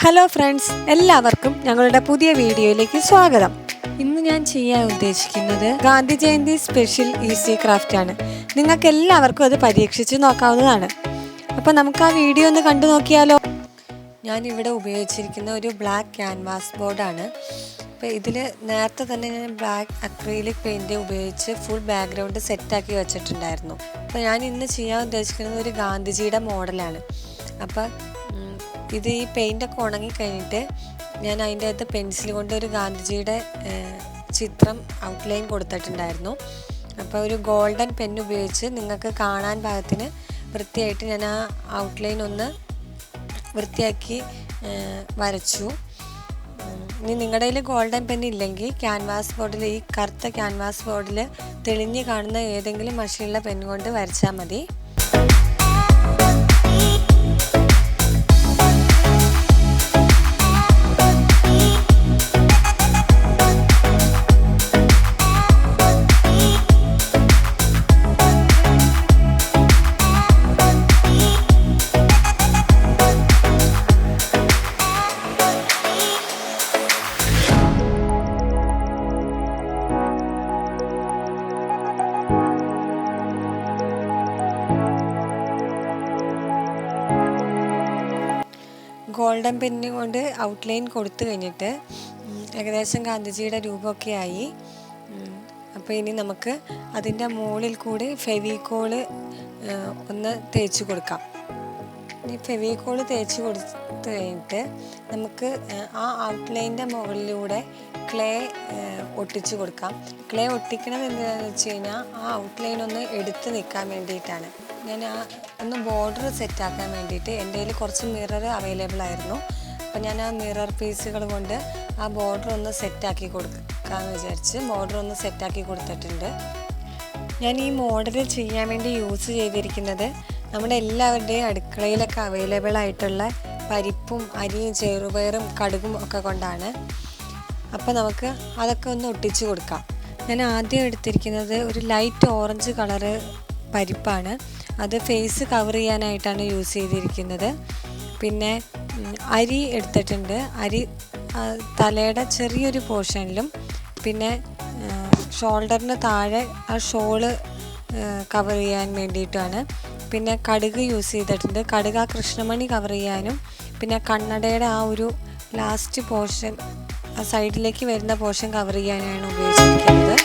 Hello friends, എല്ലാവർക്കും ഞങ്ങളുടെ പുതിയ വീഡിയോയിലേക്ക് സ്വാഗതം. ഇന്ന് ഞാൻ ചെയ്യാൻ ഉദ്ദേശിക്കുന്നത് Gandhi Jayanti special easy craft ആണ്. നിങ്ങൾക്ക് എല്ലാവർക്കും അത് പരീക്ഷിച്ച് നോക്കാവുന്നതാണ്. അപ്പോൾ നമുക്ക് ആ വീഡിയോ ഒന്ന് കണ്ടു നോക്കിയാലോ. ഞാനിവിടെ ഉപയോഗിച്ചിരിക്കുന്ന ഒരു ബ്ലാക്ക് ക്യാൻവാസ് ബോർഡാണ്. അപ്പോൾ ഇതിൽ നേരത്തെ തന്നെ ഞാൻ ബ്ലാക്ക് അക്രിലിക് പെയിൻറ്റ് ഉപയോഗിച്ച് ഫുൾ ബാക്ക്ഗ്രൗണ്ട് സെറ്റാക്കി വെച്ചിട്ടുണ്ടായിരുന്നു. അപ്പോൾ ഞാൻ ഇന്ന് ചെയ്യാൻ ഉദ്ദേശിക്കുന്നത് ഒരു ഗാന്ധിജിയുടെ മോഡലാണ്. അപ്പോൾ ഇത് ഈ പെയിൻ്റൊക്കെ ഉണങ്ങിക്കഴിഞ്ഞിട്ട് ഞാൻ അതിൻ്റെ അകത്ത് പെൻസിൽ കൊണ്ട് ഒരു ഗാന്ധിജിയുടെ ചിത്രം ഔട്ട്ലൈൻ കൊടുത്തിട്ടുണ്ടായിരുന്നു. അപ്പോൾ ഒരു ഗോൾഡൻ പെൻ ഉപയോഗിച്ച് നിങ്ങൾക്ക് കാണാൻ പാകത്തിന് വൃത്തിയായിട്ട് ഞാൻ ആ ഔട്ട്ലൈൻ ഒന്ന് വൃത്തിയാക്കി വരച്ചു. ഇനി നിങ്ങളുടെ കയ്യിൽ ഗോൾഡൻ പെൻ ഇല്ലെങ്കിൽ ക്യാൻവാസ് ബോർഡിൽ, ഈ കറുത്ത ക്യാൻവാസ് ബോർഡിൽ തെളിഞ്ഞ് കാണുന്ന ഏതെങ്കിലും മഷിയുള്ള പെൻ കൊണ്ട് വരച്ചാൽ മതി. ഗോൾഡൻ പെന്ന് കൊണ്ട് ഔട്ട്ലൈൻ കൊടുത്തു കഴിഞ്ഞിട്ട് ഏകദേശം ഗാന്ധിജിയുടെ രൂപമൊക്കെ ആയി. അപ്പോൾ ഇനി നമുക്ക് അതിൻ്റെ മുകളിൽ കൂടി ഫെവിക്കോള് ഒന്ന് തേച്ച് കൊടുക്കാം. ഈ ഫെവിക്കോള് തേച്ച് കൊടുത്തു കഴിഞ്ഞിട്ട് നമുക്ക് ആ ഔട്ട്ലൈൻ്റെ മുകളിലൂടെ ക്ലേ ഒട്ടിച്ച് കൊടുക്കാം. ക്ലേ ഒട്ടിക്കണത് എന്താണെന്ന് വെച്ച് കഴിഞ്ഞാൽ ആ ഔട്ട്ലൈൻ ഒന്ന് എടുത്ത് നിൽക്കാൻ വേണ്ടിയിട്ടാണ്. ഞാൻ ഒന്ന് ബോർഡർ സെറ്റാക്കാൻ വേണ്ടിയിട്ട് എൻ്റെ കയ്യിൽ കുറച്ച് മിറർ അവൈലബിൾ ആയിരുന്നു. അപ്പോൾ ഞാൻ ആ മിറർ പീസുകൾ കൊണ്ട് ആ ബോർഡർ ഒന്ന് സെറ്റാക്കി കൊടുക്കാമെന്ന് വിചാരിച്ച് ബോർഡർ ഒന്ന് സെറ്റാക്കി കൊടുത്തിട്ടുണ്ട്. ഞാൻ ഈ മോഡൽ ചെയ്യാൻ വേണ്ടി യൂസ് ചെയ്തിരിക്കുന്നത് നമ്മുടെ എല്ലാവരുടെയും അടുക്കളയിലൊക്കെ അവൈലബിൾ ആയിട്ടുള്ള പരിപ്പും അരിയും ചെറുപയറും കടുകും ഒക്കെ കൊണ്ടാണ്. അപ്പോൾ നമുക്ക് അതൊക്കെ ഒന്ന് ഒട്ടിച്ച് കൊടുക്കാം. ഞാൻ ആദ്യം എടുത്തിരിക്കുന്നത് ഒരു ലൈറ്റ് ഓറഞ്ച് കളറ് പരിപ്പാണ്. അത് ഫേസ് കവർ ചെയ്യാനായിട്ടാണ് യൂസ് ചെയ്തിരിക്കുന്നത്. പിന്നെ അരി എടുത്തിട്ടുണ്ട്. അരി തലയുടെ ചെറിയൊരു പോർഷനിലും പിന്നെ ഷോൾഡറിന് താഴെ ആ ഷോള് കവർ ചെയ്യാൻ വേണ്ടിയിട്ടാണ്. പിന്നെ കടുക് യൂസ് ചെയ്തിട്ടുണ്ട്. കടുക് ആ കൃഷ്ണമണി കവർ ചെയ്യാനും പിന്നെ കണ്ണടയുടെ ആ ഒരു ലാസ്റ്റ് പോർഷൻ, ആ സൈഡിലേക്ക് വരുന്ന പോർഷൻ കവർ ചെയ്യാനാണ് ഉപയോഗിച്ചിരിക്കുന്നത്.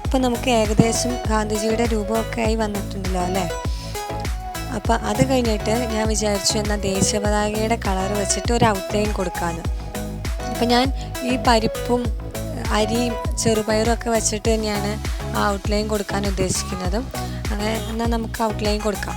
അപ്പോൾ നമുക്ക് ഏകദേശം ഗാന്ധിജിയുടെ രൂപമൊക്കെ ആയി വന്നിട്ടുണ്ടല്ലോ അല്ലേ. അപ്പോൾ അത് കഴിഞ്ഞിട്ട് ഞാൻ വിചാരിച്ചു എന്നാൽ ദേശീയപതാകയുടെ കളർ വെച്ചിട്ട് ഒരു ഔട്ട്ലൈൻ കൊടുക്കാമെന്ന്. അപ്പോൾ ഞാൻ ഈ പരിപ്പും അരിയും ചെറുപയറും ഒക്കെ വെച്ചിട്ട് തന്നെയാണ് ആ ഔട്ട്ലൈൻ കൊടുക്കാൻ ഉദ്ദേശിക്കുന്നത്. അങ്ങനെ എന്നാൽ നമുക്ക് ഔട്ട്ലൈൻ കൊടുക്കാം.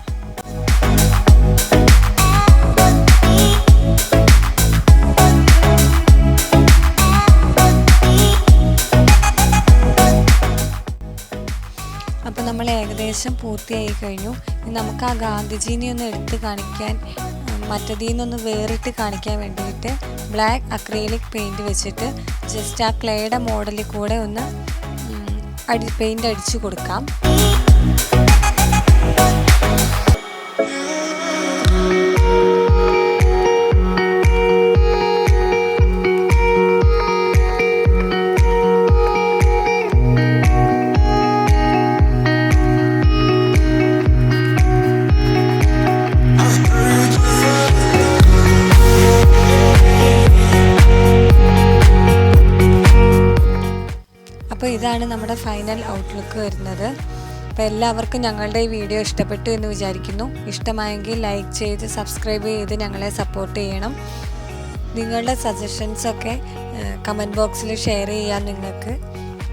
അപ്പോൾ നമ്മൾ ഏകദേശം പൂർത്തിയായി കഴിഞ്ഞു. നമുക്ക് ആ ഗാന്ധിജീനെ ഒന്ന് എടുത്ത് കാണിക്കാൻ, മറ്റതിൽ നിന്നൊന്ന് വേറിട്ട് കാണിക്കാൻ വേണ്ടിയിട്ട് ബ്ലാക്ക് അക്രിലിക് പെയിൻറ്റ് വെച്ചിട്ട് ജസ്റ്റ് ആ ക്ലേയുടെ മോഡലിൽ കൂടെ ഒന്ന് പെയിൻ്റ് അടിച്ചു കൊടുക്കാം. അപ്പോൾ ഇതാണ് നമ്മുടെ ഫൈനൽ ഔട്ട്ലുക്ക് വരുന്നത്. അപ്പോൾ എല്ലാവർക്കും ഞങ്ങളുടെ ഈ വീഡിയോ ഇഷ്ടപ്പെട്ടു എന്ന് വിചാരിക്കുന്നു. ഇഷ്ടമായെങ്കിൽ ലൈക്ക് ചെയ്ത് സബ്സ്ക്രൈബ് ചെയ്ത് ഞങ്ങളെ സപ്പോർട്ട് ചെയ്യണം. നിങ്ങളുടെ സജഷൻസൊക്കെ കമൻറ്റ് ബോക്സിൽ ഷെയർ ചെയ്യാം. നിങ്ങൾക്ക്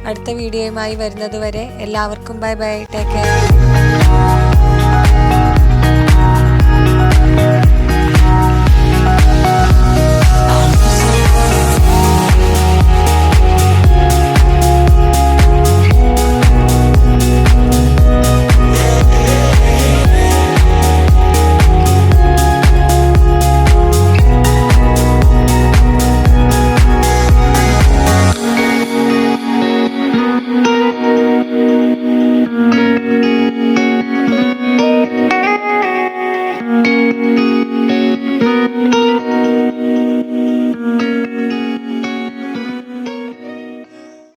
അടുത്ത വീഡിയോയുമായി വരുന്നത് വരെ എല്ലാവർക്കും ബൈ ബൈ, ടേക്ക് കെയർ.